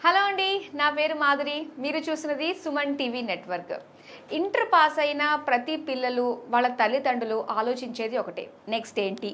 Hello అండి, నా పేరు మాధురి. మీరు చూస్తున్నది Suman TV network. Inter pass అయిన ప్రతి పిల్లలు వాళ్ళ తల్లిదండ్రులు ఆలోచించేది ఒకటే, నెక్స్ట్ ఏంటి.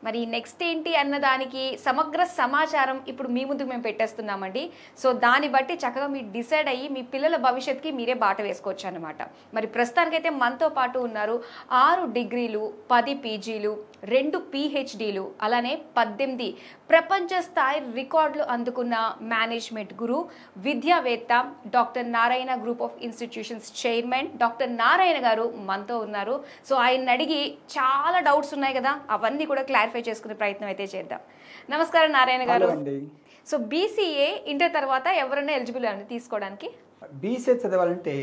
మరి నెక్స్ట్ ఏంటి అన్నదానికి సమగ్ర సమాచారం ఇప్పుడు మీ ముందుకు మేము పెట్టేస్తున్నామండి. సో దాన్ని బట్టి చక్కగా మీరు డిసైడ్ అయ్యి మీ పిల్లల భవిష్యత్తుకి మీరే బాట వేసుకోవచ్చు అన్నమాట. మరి ప్రస్తుతానికైతే మనతో పాటు ఉన్నారు 6 డిగ్రీలు, 10 పీజీలు, 2 పీహెచ్డీలు, అలానే 18 ప్రపంచ స్థాయి రికార్డులు అందుకున్న మేనేజ్మెంట్ గురు, విద్యావేత్త, doctor Narayana group of institutions chairman doctor Narayana గారు మనతో ఉన్నారు. సో ఆయన అడిగి చాలా డౌట్స్ ఉన్నాయి కదా, అవన్నీ కూడా క్లారిఫై చేసుకునే ప్రయత్నం అయితే చేద్దాం. నమస్కారం నారాయణ గారు. సో బీసీఏ ఇంటర్ తర్వాత ఎవరైనా ఎలిజిబుల్ అని తీసుకోవడానికి? బీసీఏ చదవాలంటే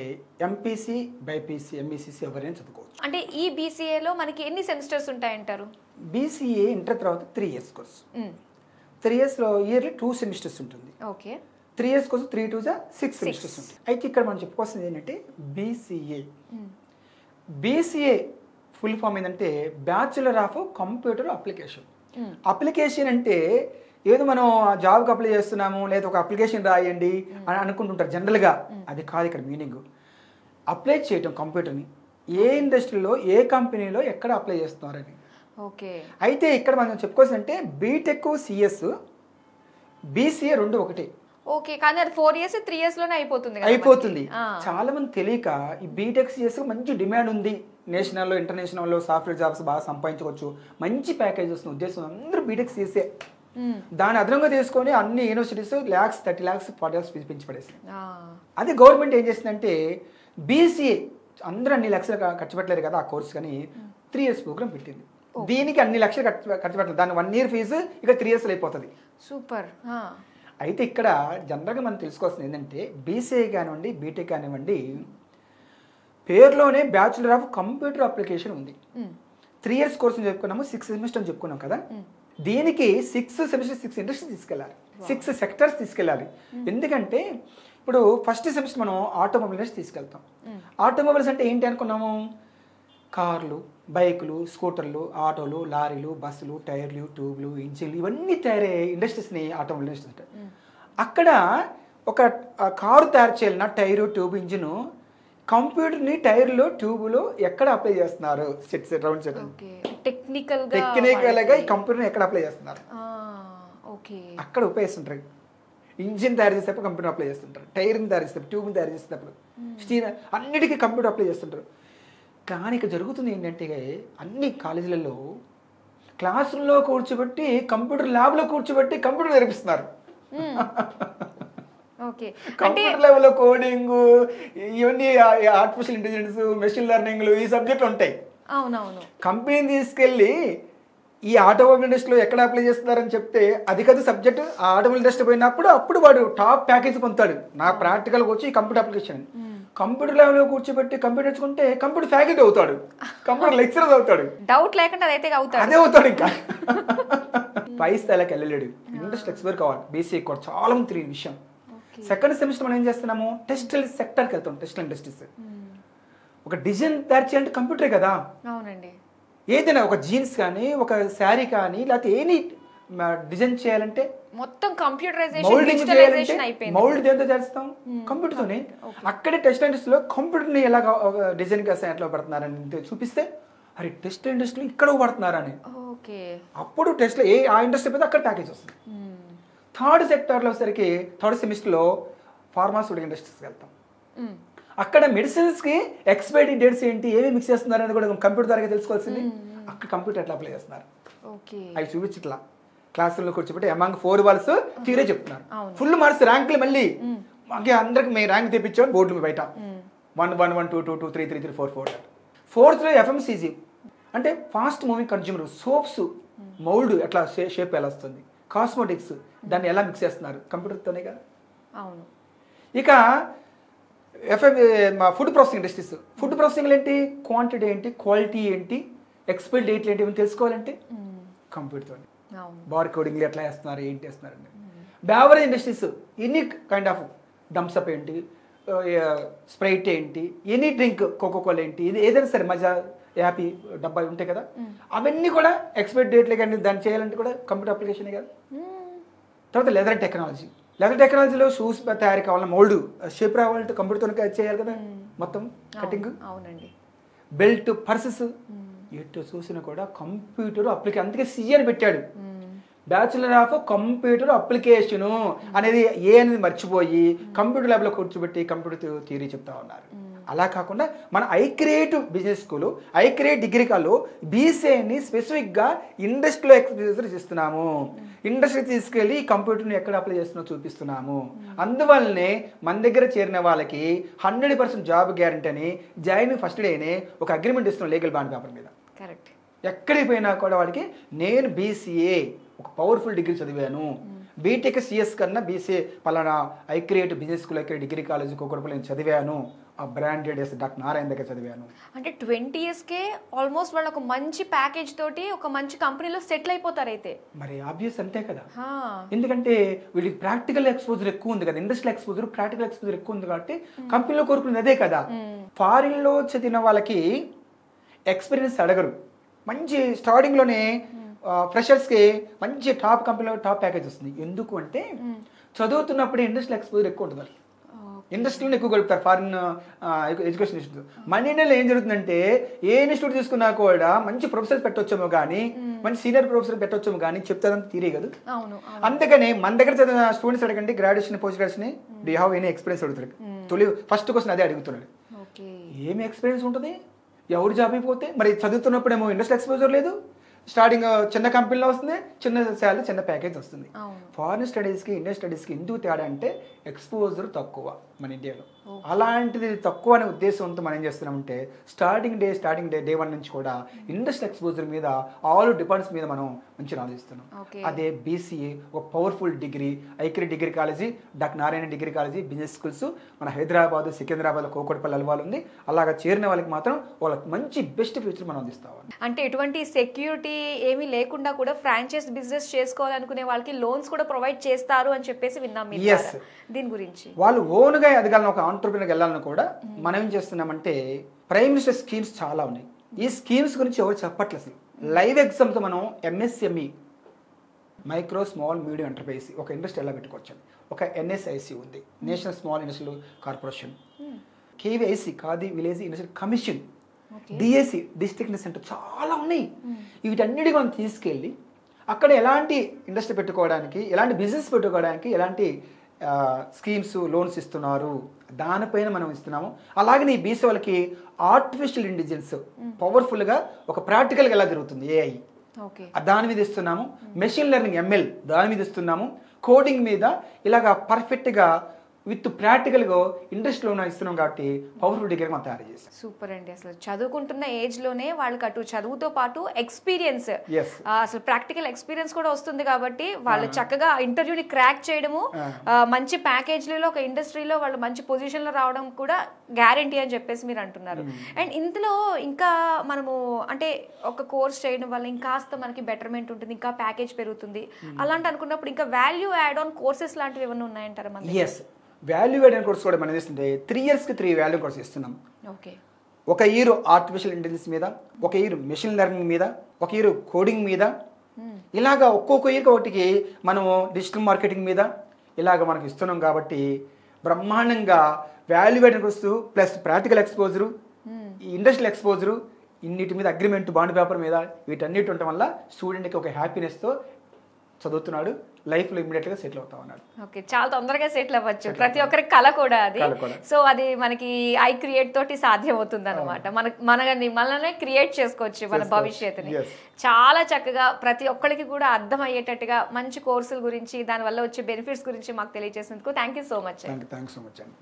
ఎంపీసీ, బైపీసీ, ఎంఈసీసీ ఎవరైనా చదువుకోవచ్చు. అంటే ఈ బీసీఏలో మనకి ఎన్ని సెమిస్టర్స్ ఉంటాయంటారు? బీసీఏ ఇంటర్ తర్వాత 3 years కోర్స్. 3 yearsలో ఇయర్లీ 2 semesters ఉంటుంది. ఓకే, 3 years కోసం 3 2 6 semesters ఉంటుంది. అయితే ఇక్కడ మనం చెప్పుకోవాల్సింది ఏంటంటే బీసీఏ ఫుల్ ఫామ్ ఏంటంటే bachelor of computer application. Application అంటే ఏదో మనం జాబ్కి అప్లై చేస్తున్నాము లేదా ఒక అప్లికేషన్ రాయండి అని అనుకుంటుంటారు జనరల్గా. అది కాదు ఇక్కడ మీనింగ్. అప్లై చేయటం కంప్యూటర్ని ఏ ఇండస్ట్రీలో, ఏ కంపెనీలో, ఎక్కడ అప్లై చేస్తున్నారని. ఓకే, అయితే ఇక్కడ మనం చెప్పుకోవాల్సిందంటే బీటెక్, సిఎస్, బీసీఏ రెండు ఒకటే. ఓకే, కానీ అది 4 years 3 years లోనే అయిపోతుంది. చాలా మంది తెలియక ఈ బీటెక్, సిఎస్ మంచి డిమాండ్ ఉంది, నేషనల్లో, ఇంటర్నేషనల్లో సాఫ్ట్వేర్ జాబ్స్ బాగా సంపాదించుకోవచ్చు, మంచి ప్యాకేజ్ వస్తున్న ఉద్దేశం అందరూ బీటెక్, సిఎస్ఏ దాని అదనంగా తీసుకొని అన్ని యూనివర్సిటీస్ lakhs 30 lakhs 40 lakhs పెంచి పడేసాయి. అది గవర్నమెంట్ ఏం చేసిందంటే బీసీఏ అందరూ అన్ని లక్షలు ఖర్చు పెట్టలేరు కదా ఆ కోర్స్, కానీ 3 years ప్రోగ్రామ్ పెట్టింది. దీనికి అన్ని లక్షలు ఖర్చు పెట్టలేదు, దాని 1 year ఫీజు ఇక 3 years అయిపోతుంది. సూపర్. అయితే ఇక్కడ జనరల్గా మనం తెలుసుకోవాల్సింది ఏంటంటే బీసీఏ కానివ్వండి, బీటెక్ కానివ్వండి, పేరులోనే బ్యాచులర్ ఆఫ్ కంప్యూటర్ అప్లికేషన్ ఉంది. 3 years కోర్స్ అని చెప్పుకున్నాము, 6 semesters అని చెప్పుకున్నాం కదా. దీనికి 6 semesters 6 ఇండస్ట్రీస్ తీసుకెళ్ళాలి, 6 sectors తీసుకెళ్ళాలి. ఎందుకంటే ఇప్పుడు ఫస్ట్ సెమిస్టర్ మనం ఆటోమొబైల్స్ తీసుకెళ్తాం. ఆటోమొబైల్స్ అంటే ఏంటి అనుకున్నాము? కార్లు, బైకులు, స్కూటర్లు, ఆటోలు, లారీలు, బస్సులు, టైర్లు, ట్యూబ్లు, ఇంజిన్లు, ఇవన్నీ తయారయ్యే ఇండస్ట్రీస్ని ఆటోమొబైల్ ఇండస్ట్రీస్ అంటారు. అక్కడ ఒక కారు తయారు చేయాలన్నా టైరు, ట్యూబ్, ఇంజిన్, కంప్యూటర్ని టైర్లు, ట్యూబులు ఎక్కడ అప్లై చేస్తున్నారు? రౌండ్ సెట్ టెక్నికల్గా ఈ కంప్యూటర్ని ఎక్కడ అప్లై చేస్తున్నారు? అక్కడ ఉపయోగిస్తుంటారు. ఇంజిన్ తయారు చేసేటప్పుడు కంప్యూటర్ అప్లై చేస్తుంటారు, టైర్ని తయారు చేసేటప్పుడు, ట్యూబ్ని తయారు చేసేటప్పుడు, స్టీల్, అన్నిటికీ కంప్యూటర్ అప్లై చేస్తుంటారు. కానీ ఇక్కడ జరుగుతుంది ఏంటంటే అన్ని కాలేజీలలో క్లాస్ రూమ్లో కూర్చోబెట్టి, కంప్యూటర్ ల్యాబ్లో కూర్చోబెట్టి కంప్యూటర్ నేర్పిస్తున్నారు. కంప్యూటర్ లెవెల్లో కోడింగ్, ఇవన్నీ ఆర్టిఫిషియల్ ఇంటెలిజెన్స్, మెషిన్ లెర్నింగ్లు, ఈ సబ్జెక్టులు ఉంటాయి. అవునవును. కంపెనీని తీసుకెళ్ళి ఈ ఆటోమొబైల్ ఇండస్ట్రీలో ఎక్కడ అప్లై చేస్తున్నారని చెప్తే అది కదా సబ్జెక్ట్. ఆ ఆటోమొబైల్ ఇండస్ట్రీ పోయినప్పుడు అప్పుడు వాడు టాప్ ప్యాకేజ్ పొందుతాడు. నా ప్రాక్టికల్గా వచ్చి కంప్యూటర్ అప్లికేషన్, కంప్యూటర్ లెవెల్లో కూర్చోబెట్టి కంప్యూటర్ నేర్చుకుంటే కంప్యూటర్ ఫ్యాకల్టీ అవుతాడు, కంప్యూటర్ లెక్చరర్ అవుతాడు. డౌట్ లేకుండా అదే అవుతాడు. ఇంకా పై స్థాయికి వెళ్ళలేడు. ఇండస్ట్రీ ఎక్స్పర్ట్ కావాలి. బీసీఏ కూడా చాలా మంది తెలియని విషయం. సెకండ్ సెమిస్టర్ మనం ఏం చేస్తున్నాము? టెక్స్టైల్ సెక్టర్కి వెళ్తాం. టెక్స్టైల్ ఇండస్ట్రీస్ ఒక డిజైన్ తయారు చేయాలంటే కంప్యూటరే కదా. అవునండి. ఏదైనా ఒక జీన్స్ కానీ, ఒక శారీ కానీ, లేకపోతే ఏని డిజైన్ చేయాలంటే మొత్తం కంప్యూటరైజేషన్, మౌల్డ్ దేంతో చేస్తాం? కంప్యూటర్తోనే. అక్కడే టెక్స్టైల్ ఇండస్ట్రీలో కంప్యూటర్ని ఎలా డిజైన్ ఎట్లా పడుతున్నారని చూపిస్తే అరే టెక్స్టైల్ ఇండస్ట్రీలో ఇక్కడ పడుతున్నారని, అప్పుడు టెక్స్టైల్ ఆ ఇండస్ట్రీ పోతే అక్కడ ప్యాకేజ్ వస్తుంది. థర్డ్ సెక్టార్లో సరికి థర్డ్ సెమిస్టర్లో ఫార్మాస్యూటికల్ ఇండస్ట్రీస్కి వెళ్తాం. అక్కడ మెడిసిన్స్కి ఎక్స్పైరీ డేట్స్ ఏంటి, ఏమి మిక్స్ చేస్తున్నారు అనేది కూడా కంప్యూటర్ ద్వారా తెలుసుకోవాల్సింది. అక్కడ కంప్యూటర్ ఎట్లా అప్లై చేస్తున్నారు అవి చూపించట్లా. క్లాస్ రూమ్లో కూర్చోబెట్టి అమాంగ్ 4 walls తీరే చెప్తున్నారు. ఫుల్ మార్క్స్ ర్యాంకులు మళ్ళీ అందరికి మేము ర్యాంక్ తెప్పించాం బోర్డు బయట 1 1 1 2 2 2 3 3 3 4 4. ఫోర్త్లో ఎఫ్ఎంసీజీ అంటే fast moving consumer, soaps mould ఎట్లా షేప్ ఎలా వస్తుంది, కాస్మెటిక్స్ దాన్ని ఎలా మిక్స్ చేస్తున్నారు, కంప్యూటర్తోనే కదా. అవును. ఇక food processing industries, food processing ఏంటి, క్వాంటిటీ ఏంటి, క్వాలిటీ ఏంటి, ఎక్స్పైరీ డేట్లు ఏంటి, తెలుసుకోవాలంటే కంప్యూటర్తో. బార్ కోడింగ్లు ఎట్లా వేస్తున్నారు, ఏంటి వేస్తున్నారండి. Beverage industries any kind of Thums Up ఏంటి, స్ప్రైట్ ఏంటి, ఎనీ డ్రింక్, కోకోకోలా ఏంటి, ఇది ఏదైనా సరే మజా, యాపీ డబ్బా ఉంటాయి కదా, అవన్నీ కూడా ఎక్స్పైరీ డేట్లే కానీ దాన్ని చేయాలంటే కూడా కంప్యూటర్ అప్లికేషనే కదా. తర్వాత లెదర్ టెక్నాలజీ, లెదర్ టెక్నాలజీలో షూస్ తయారు కావాలన్నా మౌల్డ్ షేప్ రావాలంటే కంప్యూటర్తో చేయాలి కదా మొత్తం కటింగ్. అవునండి. బెల్ట్ పర్సెస్ ఎటు చూసినా కూడా కంప్యూటర్ అప్లికేషన్, అందుకే సిఏ అని పెట్టాడు, బ్యాచులర్ ఆఫ్ కంప్యూటర్ అప్లికేషను అనేది ఏ అనేది మర్చిపోయి కంప్యూటర్ ల్యాబ్లో కూర్చోబెట్టి కంప్యూటర్ థియరీ చెప్తా ఉన్నారు. అలా కాకుండా మన iCreate business school, iCreate degree కాల్లో బీసీఏని స్పెసిఫిక్గా ఇండస్ట్రీలో ఎక్స్పీరియన్స్ ఇస్తున్నాము. ఇండస్ట్రీ తీసుకెళ్ళి కంప్యూటర్ని ఎక్కడ అప్లై చేస్తున్నా చూపిస్తున్నాము. అందువల్లనే మన దగ్గర చేరిన వాళ్ళకి 100% జాబ్ గ్యారంటీ అని జాయిన్ ఫస్ట్ డేనే ఒక అగ్రిమెంట్ ఇస్తున్నాం లీగల్ బాండ్ పేపర్ మీద. కరెక్ట్. ఎక్కడికి పోయినా కూడా వాడికి నేను బీసీఏ ఒక పవర్ఫుల్ డిగ్రీ చదివాను, బీటెక్ సిఎస్ కన్నా బీసీఏ పలానా iCreate business school iCreate degree college Kukatpally నేను చదివాను, ఆ బ్రాండెడ్ డాక్టర్ నారాయణ దగ్గర చదివాను అంటే 20 yearsకే ఆల్మోస్ట్ వాళ్ళు ఒక మంచి ప్యాకేజ్ తోటి ఒక మంచి కంపెనీలో సెటిల్ అయిపోతారు. అయితే మరి ఆబ్వియస్ అంతే కదా, ఎందుకంటే వీళ్ళకి ప్రాక్టికల్ ఎక్స్పోజర్ ఎక్కువ ఉంది కదా, ఇండస్ట్రియల్ ఎక్స్పోజర్ ప్రాక్టికల్ ఎక్స్పోజర్ ఎక్కువ ఉంది కాబట్టి కంపెనీలో కోరుకునేది అదే కదా. ఫారిన్ లో చదివిన వాళ్ళకి ఎక్స్పీరియన్స్ అడగరు, మంచి స్టార్టింగ్లోనే ఫ్రెషర్స్కి మంచి టాప్ కంపెనీలో టాప్ ప్యాకేజ్ వస్తుంది. ఎందుకు అంటే చదువుతున్నప్పుడే ఇండస్ట్రియల్ ఎక్స్పోజర్ ఎక్కువ ఉంటుంది, ఇండస్ట్రీలో ఎక్కువ గడుపుతారు ఫారిన్ ఎడ్యుకేషన్ ఇన్స్టిట్యూట్. మన ఇండియాలో ఏం జరుగుతుందంటే ఏ ఇన్స్టిట్యూట్ తీసుకున్నా కూడా మంచి ప్రొఫెసర్స్ పెట్టొచ్చేమో కానీ, మంచి సీనియర్ ప్రొఫెసర్ పెట్టొచ్చేమో కానీ చెప్తారని తీరే కదా. అందుకనే మన దగ్గర చదివిన స్టూడెంట్స్ అడగండి graduation post graduation do have any experience అడుగుతాడు. తొలి ఫస్ట్ క్వశ్చన్ అదే అడుగుతున్నాడు, ఏమి ఎక్స్పీరియన్స్ ఉంటుంది, ఎవరు జాబ్ అయిపోతే. మరి చదువుతున్నప్పుడేమో ఇండస్ట్రియల్ ఎక్స్పోజర్ లేదు, స్టార్టింగ్ చిన్న కంపెనీలో వస్తుంది, చిన్న శాలరీ చిన్న ప్యాకేజ్ వస్తుంది. ఫారిన్ స్టడీస్కి ఇండియన్ స్టడీస్కి ఎందుకు తేడా అంటే ఎక్స్పోజర్ తక్కువ మన ఇండియాలో. అలాంటిది తక్కువ అనే ఉద్దేశంతో మనం ఏం చేస్తున్నామంటే స్టార్టింగ్ డే 1 నుంచి కూడా ఇండస్ట్రియల్ ఎక్స్పోజర్ మీద ఆల్ డిపార్ట్మెంట్స్ మీద మనం మంచి ఆలోచిస్తున్నాం. అదే బీసీఏ ఒక powerful degree, iCreate degree college, doctor Narayana degree college, business schools మన హైదరాబాద్, సికింద్రాబాద్, కోకడపల్లి అలవాలు ఉంది. అలాగా చేరిన వాళ్ళకి మాత్రం వాళ్ళకి మంచి బెస్ట్ ఫ్యూచర్ మనం అందిస్తాం. అంటే ఎటువంటి సెక్యూరిటీ ఏమీ లేకుండా కూడా ఫ్రాంచైజ్ బిజినెస్ చేసుకోవాలనుకునే వాళ్ళకి లోన్స్ కూడా ప్రొవైడ్ చేస్తారు అని చెప్పేసి విన్నాం. దీని గురించి వాళ్ళు ఓన్గా ఎదగాలని ఒక ఆంటర్ప్రెన్యూర్కి వెళ్ళాలని కూడా మనం ఏం చేస్తున్నామంటే ప్రైమ్ మినిస్టర్ స్కీమ్స్ చాలా ఉన్నాయి. ఈ స్కీమ్స్ గురించి ఎవరు చెప్పట్లేదు అసలు. లైవ్ ఎగ్జామ్తో మనం MSME micro small medium enterprise ఒక ఇండస్ట్రీ ఎలా పెట్టుకోవచ్చు. ఒక ఎన్ఎస్ఐసి ఉంది, national small industrial corporation, KVIC khadi village industrial commission, DSC district centre చాలా ఉన్నాయి. వీటన్నిటికీ మనం తీసుకెళ్ళి అక్కడ ఎలాంటి ఇండస్ట్రీ పెట్టుకోవడానికి, ఎలాంటి బిజినెస్ పెట్టుకోవడానికి ఎలాంటి స్కీమ్స్ లోన్స్ ఇస్తున్నారు దానిపైన మనం ఇస్తున్నాము. అలాగే ఈ బీసీ వాళ్ళకి ఆర్టిఫిషియల్ ఇంటెలిజెన్స్ పవర్ఫుల్గా ఒక ప్రాక్టికల్గా ఎలా జరుగుతుంది ఏఐ దాని మీద ఇస్తున్నాము, మెషిన్ లెర్నింగ్ ఎంఎల్ దాని మీద ఇస్తున్నాము, కోడింగ్ మీద ఇలాగా పర్ఫెక్ట్గా విత్ ప్రాక్టికల్గా ఇండస్ట్రీలో ఇస్తున్నాం కాబట్టి పవర్ఫుల్ డిగ్రీ మనం తయారు చేస్తాం. సూపర్ అండి. అసలు చదువుకుంటున్న ఏజ్లోనే వాళ్ళకి అటు చదువుతో పాటు ఎక్స్పీరియన్స్, అసలు ప్రాక్టికల్ ఎక్స్పీరియన్స్ కూడా వస్తుంది కాబట్టి వాళ్ళు చక్కగా ఇంటర్వ్యూని క్రాక్ చేయడము, మంచి ప్యాకేజ్లలో ఒక ఇండస్ట్రీలో వాళ్ళు మంచి పొజిషన్లో రావడం కూడా గ్యారంటీ అని చెప్పేసి మీరు అంటున్నారు. అండ్ ఇందులో ఇంకా మనము అంటే ఒక కోర్స్ చేయడం వల్ల ఇంకాస్త మనకి బెటర్మెంట్ ఉంటుంది, ఇంకా ప్యాకేజ్ పెరుగుతుంది అలాంటి అనుకున్నప్పుడు ఇంకా వాల్యూ యాడ్ ఆన్ కోర్సెస్ లాంటివి ఏమైనా ఉన్నాయంటారా? వాల్యూ యాడ్ కోర్స్ కూడా మనం ఇస్తుంటే 3 yearsకి 3 వాల్యూ కోర్స్ ఇస్తున్నాం. ఒక ఇయర్ ఆర్టిఫిషియల్ ఇంటెలిజెన్స్ మీద, ఒక ఇయర్ మెషిన్ లెర్నింగ్ మీద, ఒక ఇయర్ కోడింగ్ మీద, ఇలాగా ఒక్కొక్క ఇయర్కి ఒకటికి మనము డిజిటల్ మార్కెటింగ్ మీద ఇలాగ మనకు ఇస్తున్నాం. కాబట్టి బ్రహ్మాండంగా value add course plus practical exposure, industrial exposure, ఇన్నిటి మీద అగ్రిమెంట్ బాండ్ పేపర్ మీద వీటన్నిటి ఉండటం వల్ల స్టూడెంట్కి ఒక హ్యాపీనెస్తో చదువుతున్నాడు, లైఫ్లో ఇమీడియట్గా సెటిల్ అవుతా ఉన్నాడు. ఓకే, చాలా తొందరగా సెటిల్ అవ్వచ్చు, ప్రతి ఒక్కరికి కళ కూడా అది. సో అది మనకి ఐ క్రియేట్ తోటి సాధ్యం అవుతుంది అనమాట. మననే క్రియేట్ చేసుకోవచ్చు మన భవిష్యత్తుని. చాలా చక్కగా ప్రతి ఒక్కరికి కూడా అర్థం అయ్యేటట్టుగా మంచి కోర్సుల గురించి, దానివల్ల వచ్చే బెనిఫిట్స్ గురించి మాకు తెలియజేసినందుకు thank you so much. Thank you so much అండి.